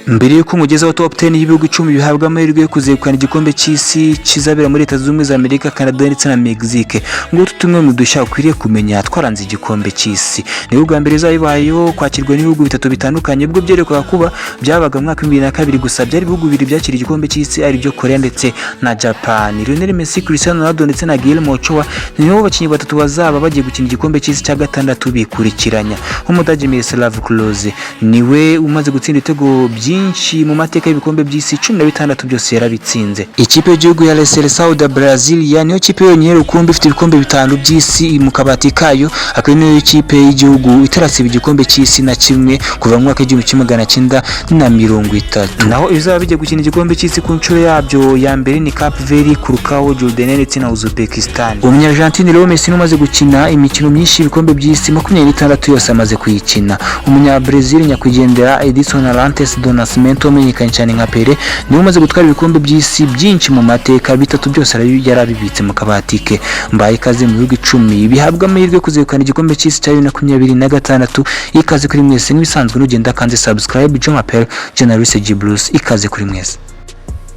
Mbere yuko umugezaho top 10 y'ibihugu 10 bihabwa amahirwe yo kuzegukana igikombe cy'isi kizabera muri Leta Zunze Ubumwe za Amerika, Canada ndetse na Mexique, ngo tumwe mu dushya ukwiriye kumenya twaranze igikombe cy'isi. Ni ubwa mbere zayibayeho kwakirwa n'ibihugu bitatu bitandukanye, ubwo byerekwaga kuba byabaga mu mwaka 2002 gusa. Byari ibihugu bibiri byakira igikombe cy'isi ari byo Korea ndetse na Japan. Lionel Messi, Cristiano Ronaldo ndetse na Guillermo Ochoa nibo bakinnyi batatu bazaba bagiye gukina igikombe cy'isi cya gatandatu bikurikiranya. Umudage Miroslav Klose niwe umaze gutsinda ibitego byinshi mu mateka y'ibikombe by'isi 16 byose yarabitsinze. Ikipe y'igihugu ya Seleção da Brasília niyo kipe yonyine rukumbi ifite ibikombe bitanu by'isi mu kabati kayo, akaba niyo kipe y'igihugu itarasiba igikombe cy'isi na kimwe kuva mu mwaka w'1930. Naho izaba bijye gukina igikombe cy'isi ku nshuro yabyo ya mbere ni Cape Verde, Curacao, Jordan ndetse na Uzbekistan. Umunya-Argentine Leo Messi umaze gukina imikino myinshi ibikombe by'isi 26 yose amaze kuyikina. Umunya-Brazil nyakwigendera Edson Arantes do Nascimento umenyekanye cyane nka Pele niwe umaze gutwara ibikombe by'isi byinshi mu mateka, bitatu byose yarabibitse mu kabati ke. Mbaye ikaze mu bihugu 10 bihabwa amahirwe kuzegukana igikombe cy'isi cya 2026. Ikaze kuri mwese n'ibisanzwe n'ugenda kanze subscribe John Appel Generous Gibrus. Ikaze kuri mwese.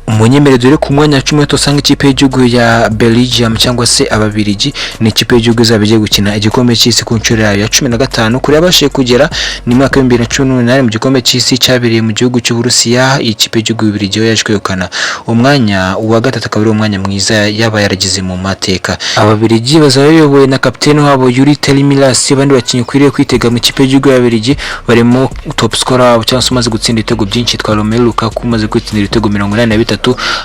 Umunyemerere dore ku mwanya 10 tosanga ikipe y'igihugu ya Belgium cyangwa se ababirigi ni ikipe y'igihugu zabigiye gukina igikombe cy'isi ku nshuro ya 15 kuri abashe kugera ni mwaka 2018 mu gikombe cy'isi cyabereye mu gihugu cy'Uburusiya. Ikipe y'igihugu y'Ubirigi yaje kwegukana umwanya wa gatatu, kabiri umwanya mwiza yaba yaragize mu mateka. Ababirigi bazaba bayobowe na kapiteni wabo Yuri Tillmans. Abandi bakinnyi kwiriye kwitega mu ikipe y'igihugu y'Ababirigi barimo top scorer cyangwa se umaze gutsinda ibitego byinshi twa Romelu Lukaku umaze gutsindira ibitego 83,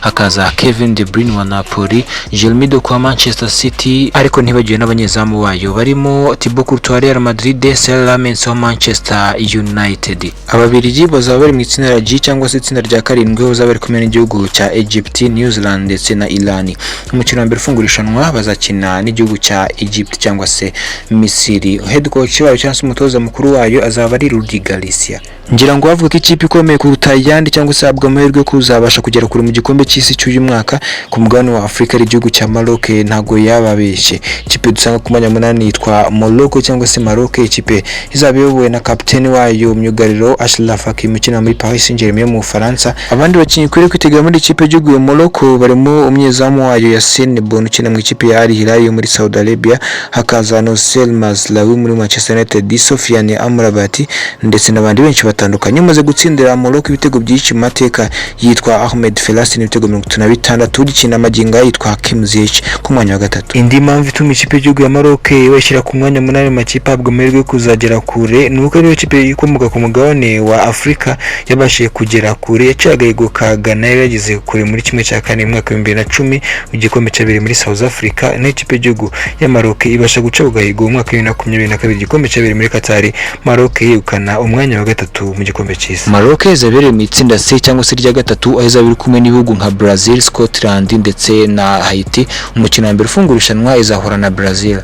hakaza Kevin De Bruyne wa Napoli, Jeremy Doku wa Manchester City, ariko ntibagiwe n'abanyezamu bayo barimo Thibaut Courtois wa Real Madrid, Cesc Lamens wa Manchester United. Ababirigi bazaba bari mu itsinda G cyangwa se itsinda rya karindwi, bazaba bari kumwe n'igihugu cya Egypt, New Zealand ndetse na Iran. Umukino wa mbere ufungurishanwa bazakina n'igihugu cya Egypt cyangwa se Misiri. Head coach wayo cyangwa se umutoza mukuru wayo azaba ari Rudi Garcia. Ngira ngo bavuga ko ikipe ikomeye kuruta yandi cyangwa se abwa amahirwe kuzabasha kugera kuri mu gikombe cy'isi cy'uyu mwaka ku mugabane wa Afrika ari igihugu cya Maroc. Ntago yababeshye. Ikipe dusanga ku mwanya 8 yitwa Morocco cyangwa se Maroc. Ikipe izaba iyobowe na kapiteni wayo myugariro Achraf Hakimi ukina muri Paris Saint-Germain mu Bufaransa. Abandi bakinnyi kwiriye kwitegura muri ikipe y'igihugu ya Morocco barimo umunyezamu wayo Yassine Bono ukina mu ikipe ya Al Hilal yo muri Saudi Arabia, hakaza Nosel Mazraoui muri Manchester United, Sofiane Amrabat ndetse n'abandi benshi batandukanye. Umaze gutsindira Morocco ibitego byinshi mu mateka yitwa Ahmed Fellaini n'ibitego 36, ugikina amaginga yitwa Hakim Ziyech ku mwanya wa gatatu. Indi mpamvu ituma ikipe y'igihugu ya Maroc bashyira ku mwanya 8 mu makipe abwa amahirwe kuzagera kure nuko ariyo kipe ikomoka ku mugabane wa Afrika yabashije kugera kure. Yacagaye ka Ghana yageze kure muri kimwe cya kane mu mwaka 2010 mu gikombe cyabereye muri South Africa. N'ikipe y'igihugu ya Maroc ibasha guca ugahigo mu mwaka 2022 igikombe cyabereye muri Qatar. Maroc yegukana umwanya wa gatatu mu gikombe cy'isi. Maroc zabereye mu itsinda C cyangwa se rya gatatu, aho izabiri kumwe n'ibihugu nka Brazil, Scotland ndetse na Haiti. Umukino wa mbere ufungurishanwa izahura na Brazil.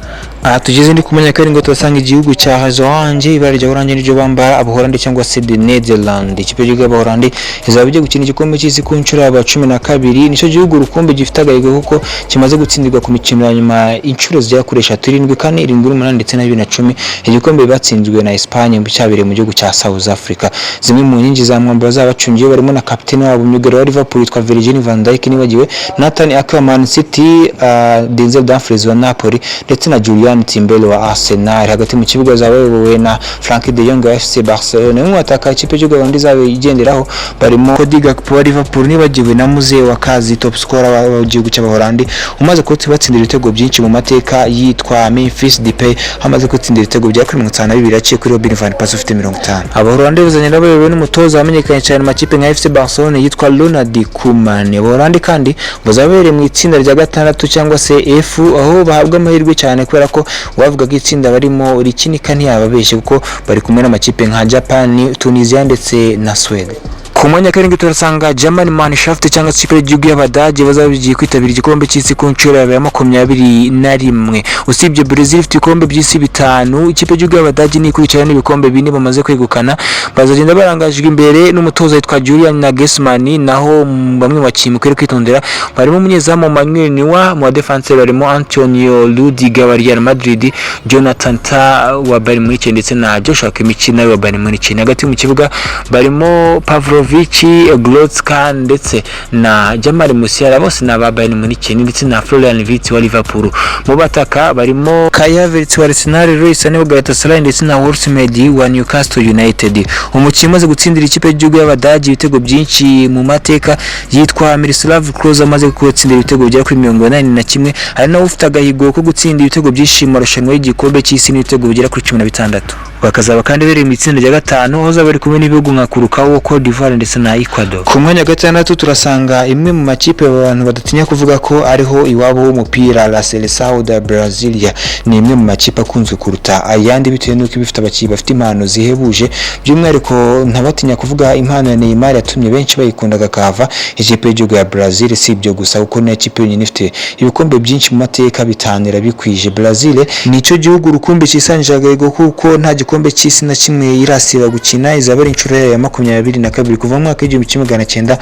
Tugeze ndi kumenya ko ngo turasanga igihugu cya Hollande, ibara rya Hollande n'iryo bambara Abaholandi cyangwa se the Netherlands. Ikipe y'igihugu y'Abaholandi izaba igiye gukina igikombe cy'isi ku nshuro ya 12. Nicyo gihugu rukumbi gifite agahigo kuko kimaze gutsindirwa ku mikino ya nyuma inshuro zigera kuri 7, 4, 7, 8 ndetse na 2010. Igikombe batsinzwe na Espagne mu cyabereye mu gihugu cya South Africa. Zimwe mu nyingi za mwambaro zabacungiye barimo na kapiteni wabo myugariro wa Liverpool yitwa Virgil van Dijk, nibagiwe Nathan Ake wa Man City, Denzel Dumfries wa Napoli ndetse na Julian Timbele wa Arsenal. Hagati mu kibuga zabayobowe na Frankie de Jong wa FC Barcelona. Mu ataka ikipe y'u Rwanda izabe igenderaho barimo Cody Gakpo wa Liverpool, nibagiwe na Muze wa Kazi top scorer wa gihugu cy'Abaholandi umaze kutsindira ibitego byinshi mu mateka yitwa Memphis Depay, hamaze kutsindira ibitego bya 52 yaciye kuri Robin van Persie ufite 50. Abaholandi bazanye n'abayobowe n'umutoza wamenyekanye cyane mu makipe nka FC Barcelona yitwa Ronald Koeman. Abaholandi kandi bazabereye mu itsinda rya gatandatu cyangwa se F, aho bahabwa amahirwe cyane kubera ko wavuga ko itsinda barimo rikinika ntiyababeshye kuko bari kumwe n'amakipe nka Japan, Tunisia ndetse na Sweden. Ku mwanya karindwi turasanga German Mannschaft cyangwa se ikipe y'igihugu y'Abadage bazaba bigiye kwitabira igikombe cy'isi ku nshuro ya 21. Usibye Brazil ifite ibikombe by'isi 5, ikipe y'igihugu y'Abadage ni ikurikirana n'ibikombe 4 bamaze kwegukana. Bazagenda barangajwe imbere n'umutoza witwa Julian Nagelsmann. Naho bamwe bakinnyi kwere kwitondera barimo umunyezamu Manuel Neuer, mu defense barimo Antonio Rudiger wa Real Madrid, Jonathan Tah wa Bayern Munich ndetse na Joshua Kimmich wa Bayern Munich. Hagati mu kibuga barimo Pavlov Ibrahimovic, Goretzka ndetse na Jamal Musiala bose na ba Bayern Munich ndetse na Florian Wirtz wa Liverpool. Mu bataka barimo Kai Havertz wa Arsenal, Leroy Sané wa Galatasaray ndetse na Wolfsmedi wa Newcastle United. Umukinnyi umaze gutsindira ikipe y'igihugu y'Abadage ibitego byinshi mu mateka yitwa Miroslav Klose, amaze gutsindira ibitego bigera kuri 81, ari nawe ufite agahigo ko gutsinda ibitego byinshi mu marushanwa y'igikombe cy'isi n'ibitego bigera kuri 16. Bakazaba kandi bari mu itsinda rya gatanu aho zaba bari kumwe n'ibihugu nka Curacao, Cote d'Ivoire ndetse na Ecuador. Ku mwanya gatandatu turasanga imwe mu makipe abantu badatinya kuvuga ko ariho iwabo w'umupira, La Seleção da Brasilia. Ni imwe mu makipe akunze kuruta ayandi bitewe n'uko ibifite abakinnyi bafite impano zihebuje, by'umwihariko ntabatinya kuvuga impano ya Neymar yatumye benshi bayikundaga kava ikipe y'igihugu ya Brazil. Si ibyo gusa kuko ni ikipe yonyine ifite ibikombe byinshi mu mateka bitanira bikwije. Brazil ni cyo gihugu rukumbi cyisanjagaye kuko nta gikombe cy'isi na kimwe irasiba gukina, izaba ari inshuro ya 22 kuva mu mwaka w'1930.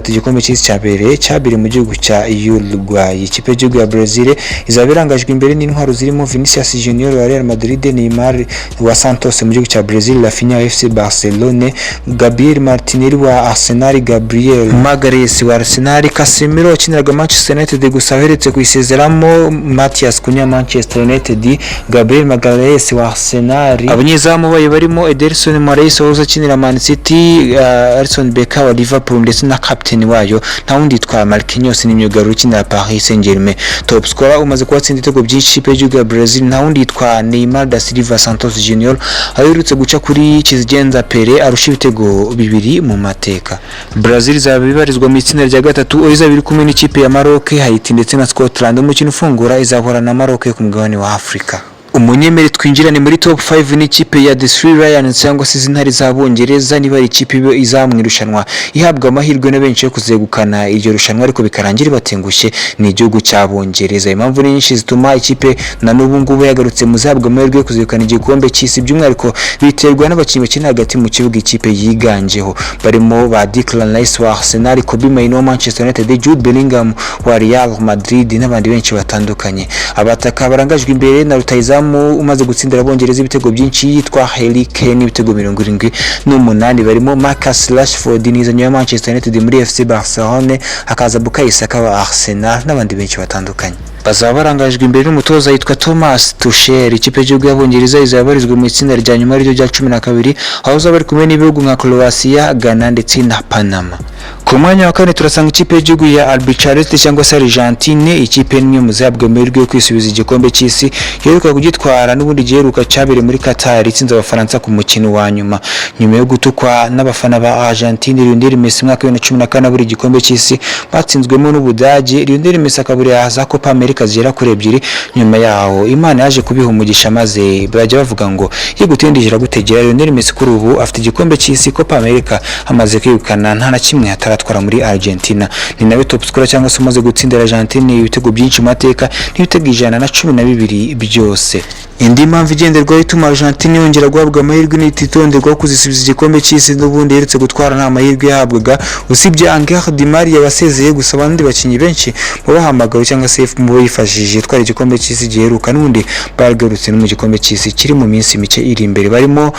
Igikombe cy'isi cyabereye mu gihugu cya Uruguay. Ikipe y'igihugu ya Brazil izaba irangajwe imbere n'intwaro zirimo Vinicius Junior wa Real Madrid, Neymar wa Santos mu gihugu cya Brazil, Rafinha wa FC Barcelona, Gabriel Martinelli wa Arsenal, Gabriel Magalhaes wa Arsenal, Casemiro wakiniraga Manchester United gusa aheretse kuyisezeramo, Matheus Cunha Manchester United, Gabriel Magalhaes wa Arsenal. Abanyezamu bayo barimo Ederson Moraes uzakinira Man City, Alisson Becker wa Liverpool ndetse na captain wayo nta wundi yitwa Marquinhos n'imyugariro ukinira Paris Saint-Germain. Top scorer umaze kubatsinda ibitego byinshi ikipe y'igihugu ya Brazil nta wundi yitwa Neymar da Silva Santos Junior, aherutse guca kuri Kizigenza Pele arusha ibitego 2 mu mateka. Brazil izaba ibarizwa mu itsinda rya gatatu aho izaba iri kumwe n'ikipe ya Maroc, Haiti ndetse na Scotland. Umukino ufungura izahura na Maroc ku mugabane wa Afrika. Umunyemeri twinjirane muri top 5 ni ikipe ya The Three Lions cyangwa se izintare z'Abongereza. Niba ari ikipe izamwirushanwa ihabwa amahirwe na benshi yo kuzegukana iryo rushanwa ariko bikarangira batengushye ni igihugu cy'Abongereza. Impamvu ni nyinshi zituma ikipe na n'ubu ngubu yagarutse mu zahabwa amahirwe yo kuzegukana igikombe cy'isi, by'umwihariko biterwa n'abakinnyi bakina hagati mu kibuga ikipe yiganjeho barimo ba Declan Rice wa Arsenal, Kobe Mainoo wa Manchester United, Jude Bellingham wa Real Madrid n'abandi benshi batandukanye. Abataka barangajwe imbere na rutahizamu umaze gutsindira Abongereza ibitego byinshi yitwa Harry Kane ibitego 78, barimo Marcus Rashford nizanye wa Manchester United muri FC Barcelona, hakaza Bukayo Saka wa Arsenal n'abandi benshi batandukanye. Bazaba barangajwe imbere n'umutoza yitwa Thomas Tuchel. Ikipe y'igihugu y'Abongereza izabarizwa mu itsinda rya nyuma ryo rya 12 aho zaba bari kumwe n'ibihugu nka Croatia, Ghana ndetse na Panama. Ku mwanya wa kane turasanga ikipe y'igihugu ya Albiceleste cyangwa se Argentine. Ikipe nimwe mu zahabwa amahirwe yo kwisubiza igikombe cy'isi yeruka kugitwara n'ubundi giheruka cyabereye muri Qatar, itsinze Abafaransa ku mukino wa nyuma yo gutukwa n'abafana ba Argentine. Lionel Messi mwaka wa 2014 buri gikombe cy'isi batsinzwemo n'Ubudage. Lionel Messi akaburi aza Copa America zigera kuri 2 nyuma yaho Imana yaje kubiha umugisha maze bajya bavuga ngo yigutendijira gutegera. Lionel Messi kuri ubu afite igikombe cy'isi Copa America amaze kwirukana nta na kimwe ataratwara muri Argentina. Ni nawe top scorer cyangwa se umaze gutsindira Argentine ibitego byinshi mu mateka n'ibitego 112 byose. Indi mpamvu igenderwaho ituma Argentine yongera guhabwa amahirwe n'ititonderwa kuzisubiza igikombe cy'isi n'ubundi yeretse gutwara nta mahirwe yahabwaga usibye Angel Di Maria wasezeye gusa abandi bakinyi benshi babahamagawe cyangwa se mu yifashishije twara igikombe cy'isi giheruka n'undi bagarutse no mu gikombe cy'isi kiri mu minsi mike iri imbere. Barimo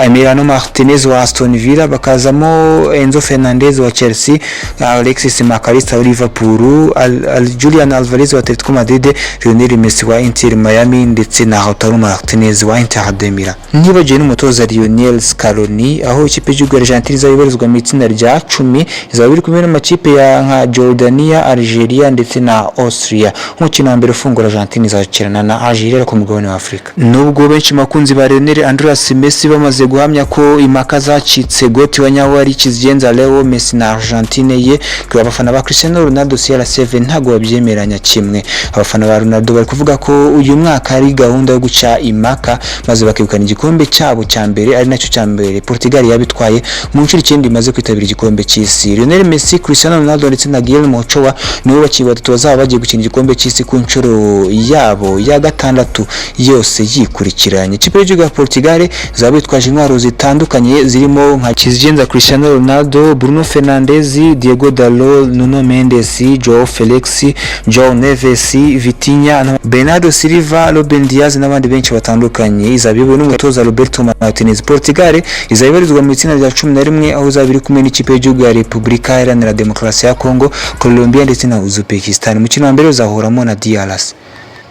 Emiliano Martinez wa Aston Villa, bakazamo Enzo Fernandez wa Chelsea, Alexis McAllister wa Liverpool, Julian Alvarez wa Atletico Madrid, Lionel Messi wa Inter Miami ndetse na Lautaro Martinez wa Inter de Milan. Nibagiwe n'umutoza Lionel Scaloni, aho ikipe y'Igihugu Argentine izabibarizwa mu itsinda rya 10 izaba iri kumwe n'amakipe ya nka Jordania, Algeria ndetse na Austria. Umukino wa mbere ufungura Argentine izakirana na Algeria ku mugabane wa Afrika. Nubwo benshi makunzi ba Lionel Andres Messi bamaze guhamya ko impaka zacitse goti wa nyawo ari Kizigenza Leo Messi na Argentine ye, kwa abafana ba Cristiano Ronaldo CR7 ntago babyemeranya kimwe. Abafana ba Ronaldo bari kuvuga ko uyu mwaka ari gahunda yo guca impaka maze bakibukana igikombe cyabo cya mbere, ari nacyo cya mbere Portugal yabitwaye mu nshuro 9 imaze kwitabira igikombe cy'isi. Lionel Messi, Cristiano Ronaldo ndetse na Guillermo Ochoa nibo bakiye batatu bazaba bagiye gukina igikombe cy'isi ku nshuro yabo ya gatandatu yose yikurikiranye. Ikipe y'igihugu ya Portugal zaba bitwaje intwaro zitandukanye zirimo nka Kizigenza Cristiano Ronaldo, Bruno Fernandes, Diego Dalot, Nuno Mendes, Joao Felix, Joao Neves, Vitinha, Bernardo Silva, Ruben Dias n'abandi benshi batandukanye. Izaba iyobowe n'umutoza Roberto Martinez. Portugal izaba ibarizwa mu itsinda rya 11 aho izaba iri kumwe n'ikipe y'igihugu ya Repubulika Iharanira Demokarasi ya Congo, Colombia ndetse na Uzbekistan. Umukino wa mbere uzahuramo na DRC.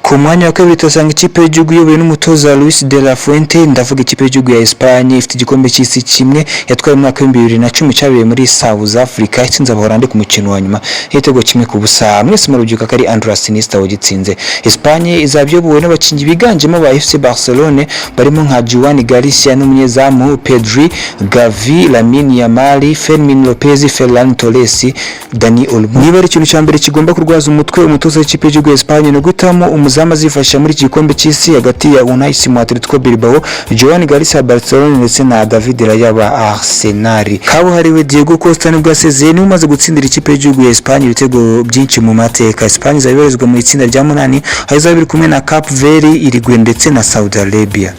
Ku mwanya wa kabiri tuhasanga ikipe y'igihugu iyobowe n'umutoza Luis de la Fuente. Ndavuga ikipe y'igihugu ya Espagne ifite igikombe cy'isi kimwe yatwaye mu mwaka wa 2010 cyabereye muri South Africa, itsinze Abaholandi ku mukino wa nyuma igitego kimwe ku busa. Mwese murubyibuka kari Andrés Iniesta wagitsinze. Espagne izaba iyobowe n'abakinnyi biganjemo ba FC Barcelone barimo nka Juan Garcia n'umunyezamu Pedri, Gavi, Lamine Yamal, Fermin Lopez, Ferran Torres, Dani Olmo. Niba ari ikintu cya mbere kigomba kurwaza umutwe umutoza w'ikipe y'igihugu ya Espagne no guhitamo umuzamu azifasha muri iki gikombe cy'isi hagati ya Unai Simon Atletico Bilbao, Juan Garcia Barcelona ndetse na David Raya ba Arsenal. Kabuhariwe Diego Costa nibwo yasezeye niwe umaze gutsindira ikipe y'igihugu ya Espagne ibitego byinshi mu mateka. Espagne izabibarizwa mu itsinda rya 8 aho izaba iri kumwe na Cape Verde, Uruguay ndetse na Saudi Arabia.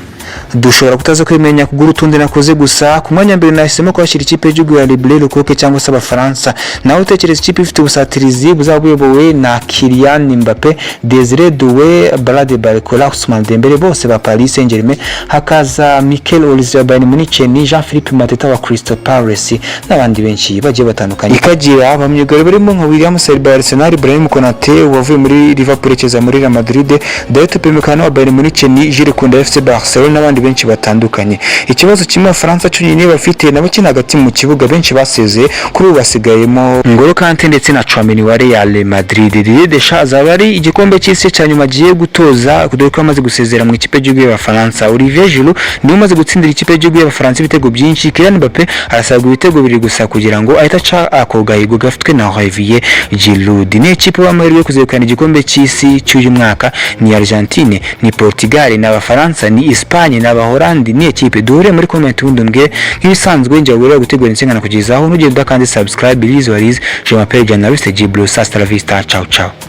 Dushobora kutaza kwimenya kugura utundi nakoze gusa. Ku mwanya mbere nahisemo kwashyira ikipe y'igihugu ya Libre Le Coq cyangwa se Abafaransa. Nawe utekereza ikipe ifite ubusatirizi buzaba buyobowe na Kylian Mbappe, Desire Doué, Brad Barcola, Ousmane Dembele bose ba Paris Saint-Germain, hakaza Mikel Olise wa Bayern Munich, Jean-Philippe Mateta wa Crystal Palace n'abandi benshi bagiye batandukanye. Ikagira abamyugari barimo nka William Saliba wa Arsenal, Ibrahim Konate wavuye muri Liverpool ekeza muri Real Madrid, David Upamecano wa Bayern Munich, Jules Koundé FC Barcelona n'abandi benshi batandukanye. Ikibazo kimwe Abafaransa cyonyine bafite nabo kina hagati mu kibuga benshi basezeye kuri ubu basigayemo Ngolo Kanté ndetse na Tchouaméni wa Real Madrid. Didier Deschamps azaba ari igikombe cy'isi cya nyuma agiye gutoza dore ko amaze gusezera mu ikipe y'igihugu y'Abafaransa. Olivier Giroud niwe umaze gutsindira ikipe y'igihugu y'Abafaransa ibitego byinshi. Kylian Mbappe arasabwa ibitego biri gusa kugira ngo ahita aca ako gahigo gafitwe na Olivier Giroud. Ni ikipe y'amahirwe yo kuzegukana igikombe cy'isi cy'uyu mwaka ni Argentine, ni Portugal, ni Abafaransa, ni Espagne na Abaholandi. Ni ikipe duhure muri comment ubundi mbwe nk'ibisanzwe njya gura gutegura insengana kugezaho nugenda kandi subscribe. Please warize je m'appelle journaliste Djibril Sastra Vista. Ciao ciao.